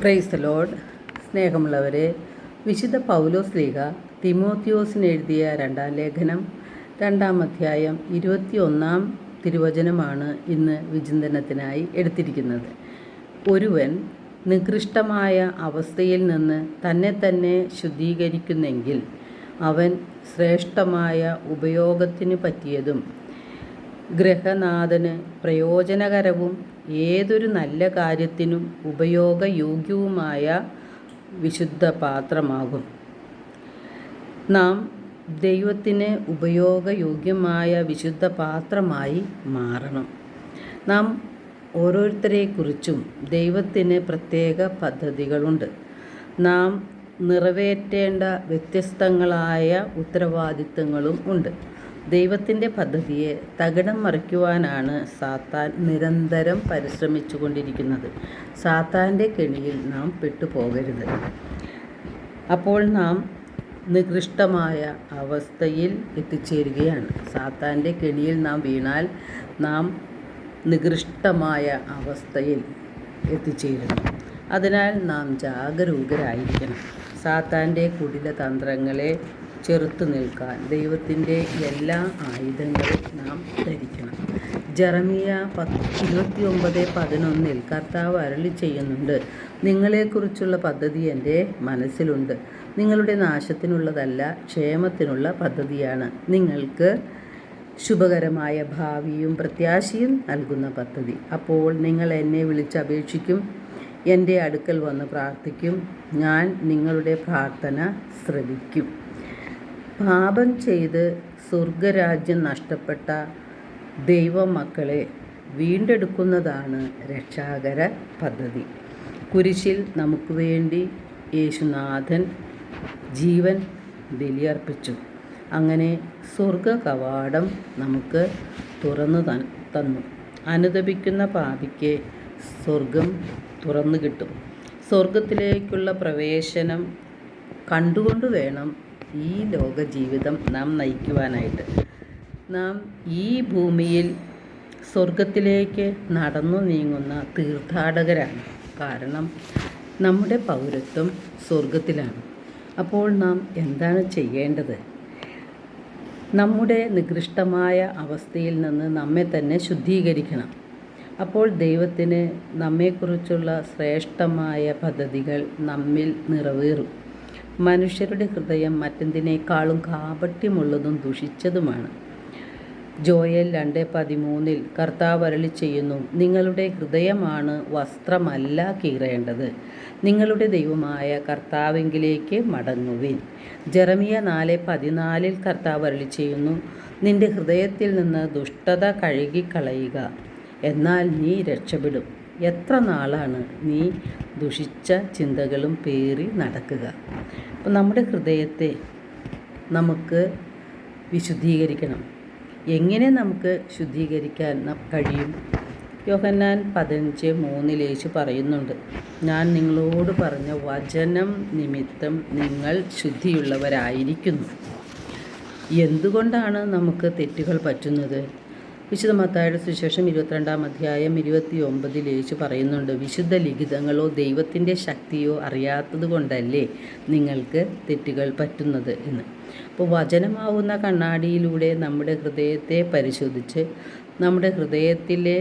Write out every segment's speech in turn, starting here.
Praise the Lord. സ്നേഹമുള്ളവരെ, വിശുദ്ധ പൗലോസ് ശ്ലീഹ തിമോത്തിയോസിന് എഴുതിയ 2-ാം ലേഖനം 2-ാം അധ്യായം 21-ാം തിരുവചനമാണ് ഇന്ന് വിചിന്തനത്തിനായി എടുത്തിരിക്കുന്നത്. ഒരുവൻ നികൃഷ്ടമായ അവസ്ഥയിൽ നിന്ന് തന്നെ ശുദ്ധീകരിക്കുന്നെങ്കിൽ അവൻ ശ്രേഷ്ഠമായ ഉപയോഗത്തിന് പറ്റിയതും ഗൃഹനാഥന് പ്രയോജനകരവും ഏതൊരു നല്ല കാര്യത്തിനും ഉപയോഗയോഗ്യവുമായ വിശുദ്ധ പാത്രമാകും. നാം ദൈവത്തിന് ഉപയോഗയോഗ്യമായ വിശുദ്ധ പാത്രമായി മാറണം. നാം ഓരോരുത്തരെക്കുറിച്ചും ദൈവത്തിന് പ്രത്യേക പദ്ധതികളുണ്ട്. നാം നിറവേറ്റേണ്ട വ്യത്യസ്തങ്ങളായ ഉത്തരവാദിത്തങ്ങളും ഉണ്ട്. ദൈവത്തിൻ്റെ പദ്ധതിയെ തകിടം മറിക്കുവാനാണ് സാത്താൻ നിരന്തരം പരിശ്രമിച്ചു കൊണ്ടിരിക്കുന്നത്. സാത്താൻ്റെ കെണിയിൽ നാം പെട്ടുപോകരുത്. അപ്പോൾ നാം നികൃഷ്ടമായ അവസ്ഥയിൽ എത്തിച്ചേരുകയാണ്. സാത്താൻ്റെ കെണിയിൽ നാം വീണാൽ നാം നികൃഷ്ടമായ അവസ്ഥയിൽ എത്തിച്ചേരുന്നു. അതിനാൽ നാം ജാഗരൂകരായിരിക്കണം. സാത്താൻ്റെ കുടില തന്ത്രങ്ങളെ ചെറുത്തു നിൽക്കാൻ ദൈവത്തിൻ്റെ എല്ലാ ആയുധങ്ങളും നാം ധരിക്കണം. ജെറമിയ 29:11 കർത്താവ് അരുളി ചെയ്യുന്നുണ്ട്, നിങ്ങളെക്കുറിച്ചുള്ള പദ്ധതി എൻ്റെ മനസ്സിലുണ്ട്. നിങ്ങളുടെ നാശത്തിനുള്ളതല്ല, ക്ഷേമത്തിനുള്ള പദ്ധതിയാണ്. നിങ്ങൾക്ക് ശുഭകരമായ ഭാവിയും പ്രത്യാശയും നൽകുന്ന പദ്ധതി. അപ്പോൾ നിങ്ങൾ എന്നെ വിളിച്ചപേക്ഷിക്കും, എൻ്റെ അടുക്കൽ വന്ന് പ്രാർത്ഥിക്കും, ഞാൻ നിങ്ങളുടെ പ്രാർത്ഥന ശ്രവിക്കും. പാപം ചെയ്ത് സ്വർഗരാജ്യം നഷ്ടപ്പെട്ട ദൈവമക്കളെ വീണ്ടെടുക്കുന്നതാണ് രക്ഷാകര പദ്ധതി. കുരിശിൽ നമുക്ക് വേണ്ടി യേശുനാഥൻ ജീവൻ ബലിയർപ്പിച്ചു. അങ്ങനെ സ്വർഗ കവാടം നമുക്ക് തുറന്നു തന്നു. അനുതപിക്കുന്ന പാപിക്ക് സ്വർഗം തുറന്നു കിട്ടും. സ്വർഗത്തിലേക്കുള്ള പ്രവേശനം കണ്ടുകൊണ്ട് വേണം ഈ ലോക ജീവിതം നാം നയിക്കുവാനായിട്ട്. നാം ഈ ഭൂമിയിൽ സ്വർഗത്തിലേക്ക് നടന്നു നീങ്ങുന്ന തീർത്ഥാടകരാണ്. കാരണം നമ്മുടെ പൗരത്വം സ്വർഗത്തിലാണ്. അപ്പോൾ നാം എന്താണ് ചെയ്യേണ്ടത്? നമ്മുടെ നികൃഷ്ടമായ അവസ്ഥയിൽ നിന്ന് നമ്മെ തന്നെ ശുദ്ധീകരിക്കണം. അപ്പോൾ ദൈവത്തിന് നമ്മെക്കുറിച്ചുള്ള ശ്രേഷ്ഠമായ പദ്ധതികൾ നമ്മിൽ നിറവേറും. മനുഷ്യരുടെ ഹൃദയം മറ്റെന്തിനേക്കാളും കാപട്യമുള്ളതും ദുഷിച്ചതുമാണ്. ജോയേൽ 2:13 കർത്താവ് അരുളി ചെയ്യുന്നു, നിങ്ങളുടെ ഹൃദയമാണ് വസ്ത്രമല്ല കീറേണ്ടത്, നിങ്ങളുടെ ദൈവമായ കർത്താവിങ്കിലേക്ക് മടങ്ങുവിൻ. ജെറമിയ 4:14 കർത്താവ് അരുളി ചെയ്യുന്നു, നിന്റെ ഹൃദയത്തിൽ നിന്ന് ദുഷ്ടത കഴുകിക്കളയുക, എന്നാൽ നീ രക്ഷപ്പെടും. എത്ര നാളാണ് നീ ദുഷിച്ച ചിന്തകളും പേറി നടക്കുക? അപ്പോൾ നമ്മുടെ ഹൃദയത്തെ നമുക്ക് വിശുദ്ധീകരിക്കണം. എങ്ങനെ നമുക്ക് ശുദ്ധീകരിക്കാൻ കഴിയും? യോഹന്നാൻ 15:3 യേശു പറയുന്നുണ്ട്, ഞാൻ നിങ്ങളോട് പറഞ്ഞ വചനം നിമിത്തം നിങ്ങൾ ശുദ്ധിയുള്ളവരായിരിക്കുന്നു. എന്തുകൊണ്ടാണ് നമുക്ക് തെറ്റുകൾ പറ്റുന്നത്? വിശുദ്ധ മത്തായിയുടെ സുവിശേഷം 22-ാം അധ്യായം 29 യേശു പറയുന്നുണ്ട്, വിശുദ്ധ ലിഖിതങ്ങളോ ദൈവത്തിൻ്റെ ശക്തിയോ അറിയാത്തത് കൊണ്ടല്ലേ നിങ്ങൾക്ക് തെറ്റുകൾ പറ്റുന്നത് എന്ന്. അപ്പോൾ വചനമാവുന്ന കണ്ണാടിയിലൂടെ നമ്മുടെ ഹൃദയത്തെ പരിശോധിച്ച് നമ്മുടെ ഹൃദയത്തിലെ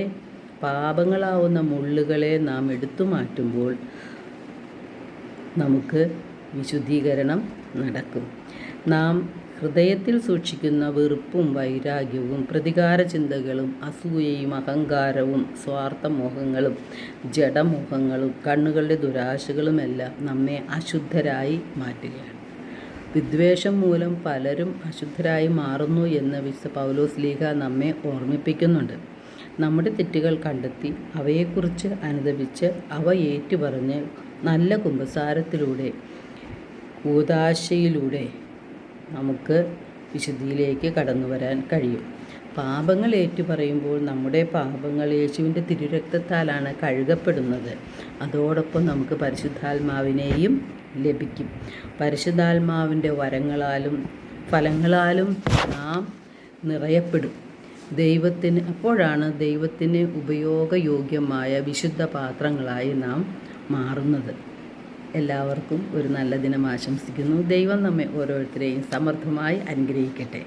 പാപങ്ങളാവുന്ന മുള്ളുകളെ നാം എടുത്തു മാറ്റുമ്പോൾ നമുക്ക് വിശുദ്ധീകരണം നടക്കും. നാം ഹൃദയത്തിൽ സൂക്ഷിക്കുന്ന വെറുപ്പും വൈരാഗ്യവും പ്രതികാര ചിന്തകളും അസൂയയും അഹങ്കാരവും സ്വാർത്ഥമോഹങ്ങളും ജഡമോഹങ്ങളും കണ്ണുകളുടെ ദുരാശകളുമെല്ലാം നമ്മെ അശുദ്ധരായി മാറ്റുകയാണ്. വിദ്വേഷം മൂലം പലരും അശുദ്ധരായി മാറുന്നു എന്ന് വിശുദ്ധ പൗലോസ് ശ്ലീഹ നമ്മെ ഓർമ്മിപ്പിക്കുന്നുണ്ട്. നമ്മുടെ തെറ്റുകൾ കണ്ടെത്തി അവയെക്കുറിച്ച് അനുതപിച്ച് അവ ഏറ്റുപറഞ്ഞ് നല്ല കുമ്പസാരത്തിലൂടെ കൂദാശയിലൂടെ നമുക്ക് വിശുദ്ധിയിലേക്ക് കടന്നു വരാൻ കഴിയും. പാപങ്ങൾ ഏറ്റുപറയുമ്പോൾ നമ്മുടെ പാപങ്ങൾ യേശുവിൻ്റെ തിരുരക്തത്താലാണ് കഴുകപ്പെടുന്നത്. അതോടൊപ്പം നമുക്ക് പരിശുദ്ധാത്മാവിനെയും ലഭിക്കും. പരിശുദ്ധാത്മാവിൻ്റെ വരങ്ങളാലും ഫലങ്ങളാലും നാം നിറയപ്പെടും. അപ്പോഴാണ് ദൈവത്തിന് ഉപയോഗയോഗ്യമായ വിശുദ്ധ പാത്രങ്ങളായി നാം മാറുന്നത്. എല്ലാവർക്കും ഒരു നല്ല ദിനം ആശംസിക്കുന്നു. ദൈവം നമ്മെ ഓരോരുത്തരെയും സമൃദ്ധമായി അനുഗ്രഹിക്കട്ടെ.